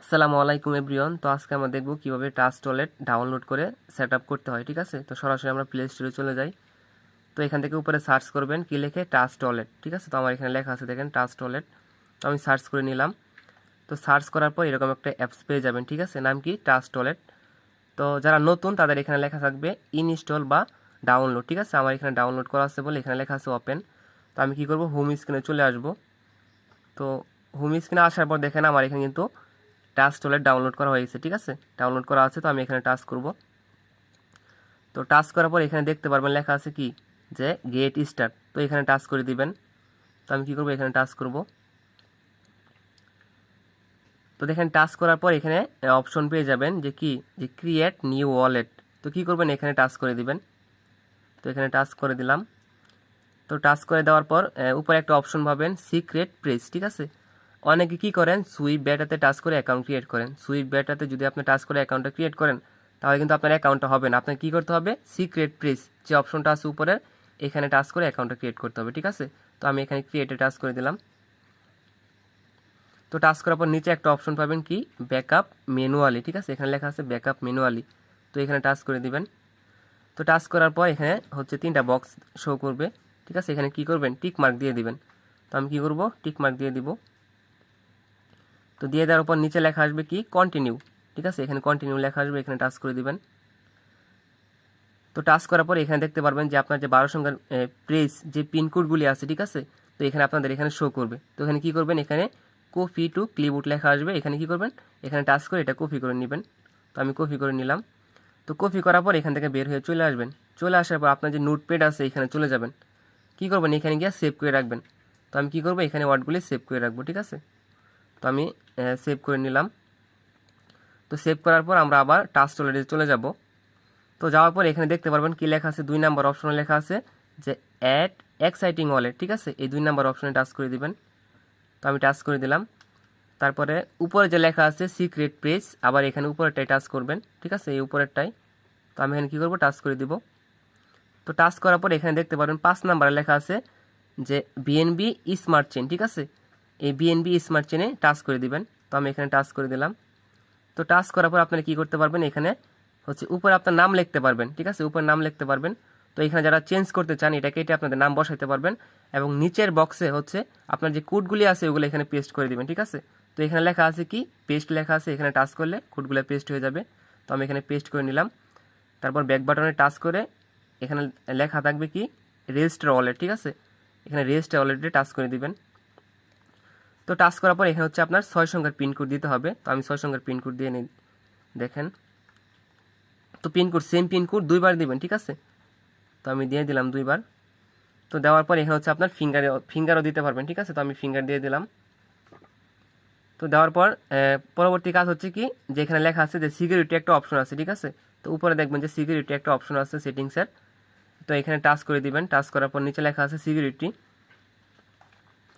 আসসালামু আলাইকুম এভরিওয়ান। তো আজকে আমরা দেখব কিভাবে টাস্ক ওয়ালেট ডাউনলোড করে সেট আপ করতে হয়। ঠিক আছে, তো সরাসরি আমরা প্লে স্টোরে চলে যাই। তো এখান থেকে উপরে সার্চ করবেন কি লিখে, টাস্ক ওয়ালেট। ঠিক আছে, তো আমার এখানে লেখা আছে, দেখেন টাস্ক ওয়ালেট। তো আমি সার্চ করে নিলাম। তো সার্চ করার পর এরকম একটা অ্যাপস পেয়ে যাবেন। ঠিক আছে, নাম কি, টাস্ক ওয়ালেট। তো যারা নতুন তাদের এখানে লেখা থাকবে ইনস্টল বা ডাউনলোড। ঠিক আছে, আমার এখানে ডাউনলোড করা আছে বলে এখানে লেখা আছে ওপেন। তো আমি কি করব, হোম স্ক্রিনে চলে আসব। তো হোম স্ক্রিনে আসার পর দেখেন আমার এখানে কিন্তু টাস্ক ওয়ালেট ডাউনলোড করা হয়েছে। ঠিক আছে, ডাউনলোড করা আছে। তো আমি এখানে টাচ করব। তো টাচ করার পর এখানে দেখতে পারবেন লেখা আছে কি, যে গেট স্টার্ট। তো এখানে টাচ করে দিবেন। তো আমি কি করব, এখানে টাচ করব। তো দেখেন টাচ করার পর এখানে অপশন পেয়ে যাবেন যে কি, যে ক্রিয়েট নিউ ওয়ালেট। তো কি করবেন, এখানে টাচ করে দিবেন। তো এখানে টাচ করে দিলাম। তো টাচ করে দেওয়ার পর উপরে একটা অপশন পাবেন সিক্রেট প্রেস। ঠিক আছে, অনেকে কি করেন, সুইপ বেটাতে টাচ করে অ্যাকাউন্ট ক্রিয়েট করেন। সুইপ বেটাতে যদি আপনি টাচ করে অ্যাকাউন্টটা ক্রিয়েট করেন তাহলে কিন্তু আপনার অ্যাকাউন্টটা হবে না। আপনাকে কী করতে হবে, সিক্রেট প্রেস যে অপশনটা আছে উপরে, এখানে টাচ করে অ্যাকাউন্টটা ক্রিয়েট করতে হবে। ঠিক আছে, তো আমি এখানে ক্রিয়েটে টাচ করে দিলাম। তো টাচ করার পর নিচে একটা অপশন পাবেন কি, ব্যাকআপ ম্যানুয়ালি। ঠিক আছে, এখানে লেখা আছে ব্যাকআপ ম্যানুয়ালি। তো এখানে টাচ করে দিবেন। তো টাচ করার পর এখানে হচ্ছে 3টা বক্স শো করবে। ঠিক আছে, এখানে কি করবেন, টিক মার্ক দিয়ে দিবেন। তো আমি কি করব, টিক মার্ক দিয়ে দিব। তো দিয়ে দেওয়ার পর নিচে লেখা আসবে কি, কন্টিনিউ। ঠিক আছে, এখানে কন্টিনিউ লেখা আসবে, এখানে টাচ করে দিবেন। তো টাচ করার পর এখানে দেখতে পারবেন যে আপনার যে 12 সংখ্যার প্রেস যে পিনকোডগুলি আছে। ঠিক আছে, তো এখানে আপনাদের এখানে শো করবে। তো এখানে কি করবেন, এখানে কপি টু ক্লিপবোর্ড লেখা আসবে, এখানে কি করবেন, এখানে টাচ করে এটা কপি করে নেবেন। তো আমি কপি করে নিলাম। তো কপি করার পর এখান থেকে বের হয়ে চলে আসবেন। চলে আসার পর আপনার যে নোটপ্যাড আছে এখানে চলে যাবেন। কি করবেন, এখানে গিয়ে সেভ করে রাখবেন। তো আমি কি করব, এখানে ওয়ার্ডগুলি সেভ করে রাখবো। ঠিক আছে, তো আমি সেভ করে নিলাম। তো সেভ করার পর আমরা আবার টাস্ক ওয়ালেটে চলে যাব। তো যাওয়ার পর এখানে দেখতে পারবেন কি লেখা আছে, 2 নাম্বার অপশনে লেখা আছে যে অ্যাড এক্সাইটিং ওয়ালেট। ঠিক আছে, এই 2 নাম্বার অপশনে টাচ করে দিবেন। তো আমি টাচ করে দিলাম। তারপরে উপরে যে লেখা আছে সিক্রেট প্রেস, আবার এখানে উপরেরটাই টাচ করবেন। ঠিক আছে, এই উপরেরটাই। তো আমি এখানে কী করবো, টাচ করে দিব। তো টাচ করার পর এখানে দেখতে পারবেন 5 নাম্বারে লেখা আছে যে বিএনবি স্মার্ট চেন। ঠিক আছে, এই বিএনবি স্মার্ট চেনে টাচ করে দিবেন। তো আমি এখানে টাচ করে দিলাম। তো টাচ করার পর আপনারা কী করতে পারবেন, এখানে হচ্ছে উপরে আপনার নাম লিখতে পারবেন। ঠিক আছে, উপরে নাম লিখতে পারবেন। তো এখানে যারা চেঞ্জ করতে চান এটা কেটে আপনাদের নাম বসাইতে পারবেন, এবং নিচের বক্সে হচ্ছে আপনার যে কোডগুলি আছে ওগুলো এখানে পেস্ট করে দিবেন। ঠিক আছে, তো এখানে লেখা আছে কি, পেস্ট লেখা আছে, এখানে টাচ করলে কোডগুলো পেস্ট হয়ে যাবে। তো আমি এখানে পেস্ট করে নিলাম। তারপর ব্যাক বাটনে টাচ করে এখানে লেখা থাকবে কি, রেজিস্টার ওয়ালেট। ঠিক আছে, এখানে রেজিস্টার ওয়ালেটে টাচ করে দিবেন। তো টাচ করার পর এখানে হচ্ছে আপনার 6 সংখ্যার পিনকোড দিতে হবে। তো আমি 6 সংখ্যার পিনকোড দিয়ে নিই, দেখেন। তো পিনকোড, সেম পিনকোড 2বার দিবেন। ঠিক আছে, তো আমি দিয়ে দিলাম 2বার। তো দেওয়ার পর এখানে হচ্ছে আপনার ফিঙ্গারও দিতে পারবেন। ঠিক আছে, তো আমি ফিঙ্গার দিয়ে দিলাম। তো দেওয়ার পর পরবর্তী কাজ হচ্ছে কি, যে এখানে লেখা আছে যে সিকিউরিটি একটা অপশন আছে। ঠিক আছে, তো উপরে দেখবেন যে সিকিউরিটি একটা অপশন আছে সেটিংসের। তো এখানে টাচ করে দিবেন। টাচ করার পর নিচে লেখা আছে সিকিউরিটি।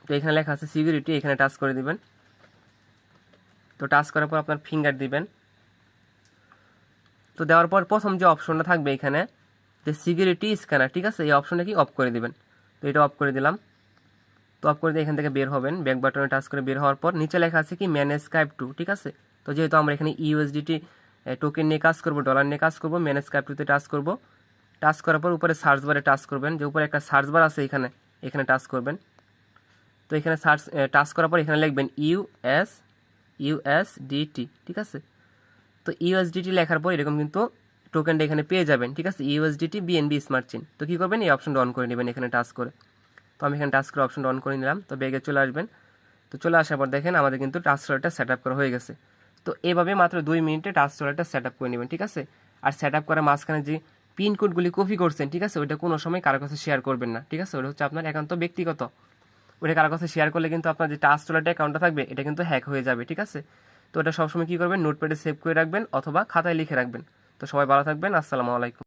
তো এখানে লেখা আছে সিকিউরিটি, এখানে টাচ করে দিবেন। তো টাচ করার পর আপনার ফিঙ্গার দিবেন। তো দেওয়ার পর প্রথম যে অপশনটা থাকবে এখানে যে সিকিউরিটি স্ক্যানার। ঠিক আছে, এই অপশনটা কি অফ করে দিবেন। তো এটা অফ করে দিলাম। তো অফ করে দিয়ে এখান থেকে বের হবেন, ব্যাক বাটনে টাচ করে বের হওয়ার পর নিচে লেখা আছে কি, ম্যানেজ স্কাইপ টু। ঠিক আছে, তো যেহেতু আমরা এখানে ইউএসডিটি টোকেন নিয়ে কাজ করব, ডলার নিয়ে কাজ করব, ম্যানেজ স্কাইপ টুতে টাচ করব। টাচ করার পর উপরে সার্চ বারে টাচ করবেন, যে উপরে একটা সার্চ বার আছে এখানে, এখানে টাচ করবেন। তো এখানে সার্চ টাচ করার পর এখানে লিখবেন ইউএসডিটি। ঠিক আছে, তো ইউএসডিটি লেখার পর এরকম কিন্তু টোকেনটা এখানে পেয়ে যাবেন। ঠিক আছে, ইউএসডিটি বিএনবি স্মার্ট চেইন। তো কী করবেন, এই অপশনটা অন করে নেবেন এখানে টাচ করে। তো আমি এখানে টাচ করে অপশনটা অন করে নিলাম। তো ব্যাগে চলে আসবেন। তো চলে আসার পর দেখেন আমাদের কিন্তু টাচ ওয়ালেটটা সেট আপ করা হয়ে গেছে। তো এভাবে মাত্র 2 মিনিটে টাচ ওয়ালেটটা সেট আপ করে নেবেন। ঠিক আছে, আর সেট আপ করার মাঝখানে যে পিনকোডগুলি কপি করছেন, ঠিক আছে, ওইটা কোনো সময় কারো কাছে শেয়ার করবেন না। ঠিক আছে, ওটা হচ্ছে আপনার একান্ত ব্যক্তিগত। ওটা কারো কাছে শেয়ার করলে কিন্তু আপনার যে টাচ ওয়ালেট অ্যাকাউন্টটা থাকবে এটা কিন্তু হ্যাক হয়ে যাবে। ঠিক আছে, তো এটা সবসময় কী করবেন, নোটপ্যাডে সেভ করে রাখবেন অথবা খাতায় লিখে রাখবেন। তো সবাই ভালো থাকবেন, আসসালামু আলাইকুম।